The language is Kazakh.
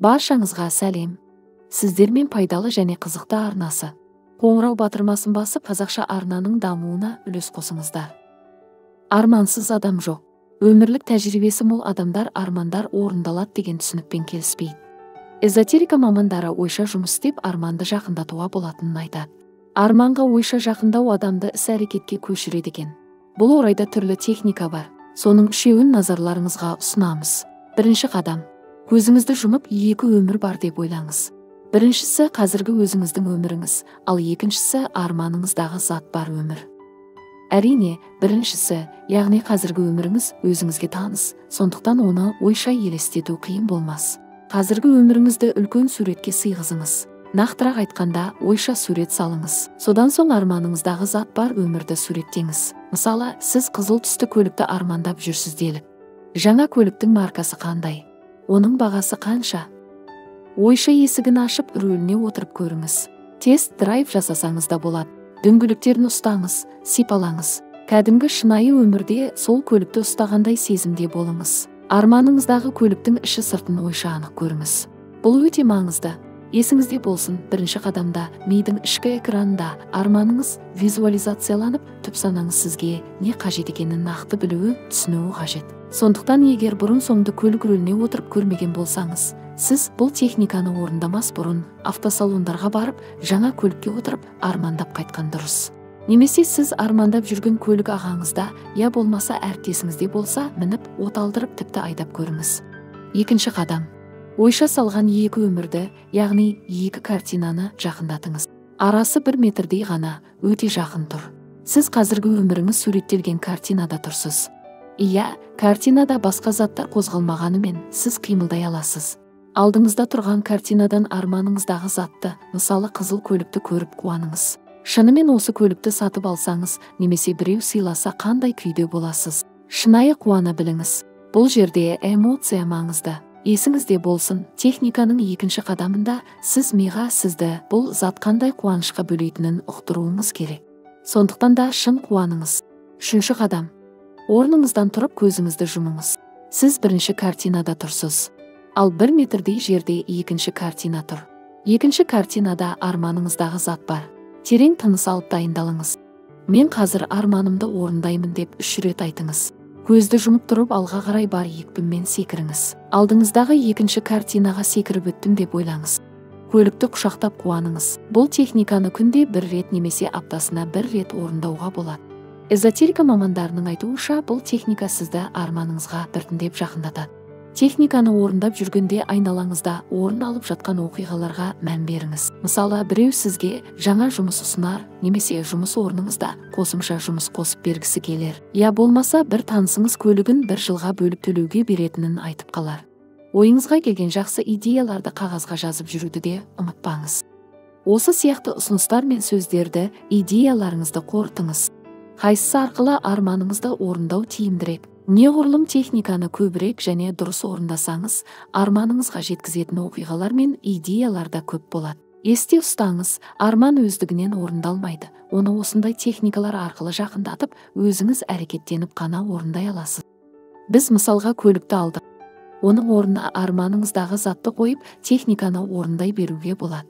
Баршаңызға сәлем. Сіздермен пайдалы және қызықты арнасы қоңырау батырмасын басып қазақша арнаның дамуына үлес қосыңыздар. Армансыз адам жоқ. Өмірлік тәжірибесі мол адамдар армандар орындалады деген түсінікпен келіспейді. Эзотерика мамандары ойша жұмыс істеп арманды жақындатуға болатынын айтады. Арманға ойша жақындау адамды іс-әрекетке көшіреді екен. Бұл орайда түрлі техника бар. Соның үшеуін назарларыңызға ұсынамыз. Бірінші қадам. Көзіңізді жұмып екі өмір бар деп ойлаңыз. Біріншісі қазіргі өзіңіздің өміріңіз, ал екіншісі арманыңыздағы зат бар өмір. Әрине, біріншісі, яғни қазіргі өміріңіз өзіңізге таныс, сондықтан оны ойша елестету қиын болмас. Қазіргі өміріңізді үлкен суретке сыйғызыңыз. Нақтырақ айтқанда, ойша сурет салыңыз. Содан соң арманыңыздағы зат бар өмірді суреттеңіз. Мысалы, сіз қызыл түсті көлікті армандап жүрсіз делік. Жаңа көліктің маркасы қандай? Оның бағасы қанша? Ойша есігін ашып, рөліне отырып көріңіз. Тест-драйв жасасаңыз да болады. Дөңгелектерін ұстаңыз, сипалаңыз. Кәдімгі шынайы өмірде сол көлікті ұстағандай сезімде болыңыз. Арманыңыздағы көліктің іші сыртын ойша анық көріңіз. Бұл өте маңызды. Есіңізде болсын, бірінші қадамда мидың ішкі экранында арманыңыз визуализацияланып, түп санаңыз сізге не қажет екенін нақты білуі, түсінуі қажет. Сондықтан егер бұрын соңды көлік рөліне отырып көрмеген болсаңыз, сіз бұл техниканы орындамас бұрын автосалондарға барып, жаңа көлікке отырып, армандап қайтқан дұрыс. Немесе сіз армандап жүрген көлік ағаңызда, я болмаса әріптесіңізде болса, мініп, оталдырып тіпті айдап көріңіз. Екінші қадам. Ойша салған екі өмірді, яғни екі картинаны жақындатыңыз. Арасы 1 метрдей ғана, өте жақын тұр. Сіз қазіргі өміріңіз суреттелген картинада тұрсыз. Иә, картинада басқа заттар қозғалмағанымен сіз қимылдай аласыз. Алдыңызда тұрған картинадан арманыңыздағы затты, мысалы қызыл көлікті көріп қуаныңыз. Шынымен осы көлікті сатып алсаңыз, немесе біреу сыйласа қандай күйде боласыз? Шынайы қуана біліңіз. Бұл жерде эмоция маңызды. Есіңізде болсын, техниканың екінші қадамында сіз миға сізді бұл зат қандай қуанышқа бөлейтінін ұқтыруыңыз керек. Сондықтан да шын қуаныңыз. Үшінші қадам. Орныңыздан тұрып көзіңізді жұмыңыз. Сіз бірінші картинада тұрсыз. Ал 1 метрдей жерде екінші картина тұр. Екінші картинада арманыңыздағы зат бар. Терең тыныс алып дайындалыңыз. Мен қазір арманымды орындаймын деп 3 рет айтыңыз. Көзді жұмып тұрып алға қарай бар екпінмен секіріңіз. Алдыңыздағы екінші картинаға секіріп өттім деп ойлаңыз. Көлікті құшақтап қуаныңыз. Бұл техниканы күнде 1 рет немесе аптасына 1 рет орындауға болады. Эзотерика мамандарының айтуынша, бұл техника сізді арманыңызға біртіндеп жақындатады. Техниканы орындап жүргенде айналаңызда орын алып жатқан оқиғаларға мән беріңіз. Мысалы, біреу сізге жаңа жұмыс ұсынар, немесе жұмыс орныңызда қосымша жұмыс қосып бергісі келер. Я болмаса бір танысыңыз көлігін 1 жылға бөліп төлеуге беретінін айтып қалар. Ойыңызға келген жақсы идеяларды қағазға жазып жүруді де ұмытпаңыз. Осы сияқты ұсыныстар мен сөздерді, идеяларыңызды қорытыңыз. Қайсысы арқылы арманыңызды орындау тиімдірек? Неғұрлым техниканы көбірек және дұрыс орындасаңыз, арманыңызға жеткізетін оқиғалар мен идеяларда көп болады. Есте ұстаңыз, арман өздігінен орындалмайды. Оны осындай техникалар арқылы жақындатып, өзіңіз әрекеттеніп қана орындай аласыз. Біз мысалға көлікті алдық. Оның орнына арманыңыздағы затты қойып, техниканы орындай беруге болады.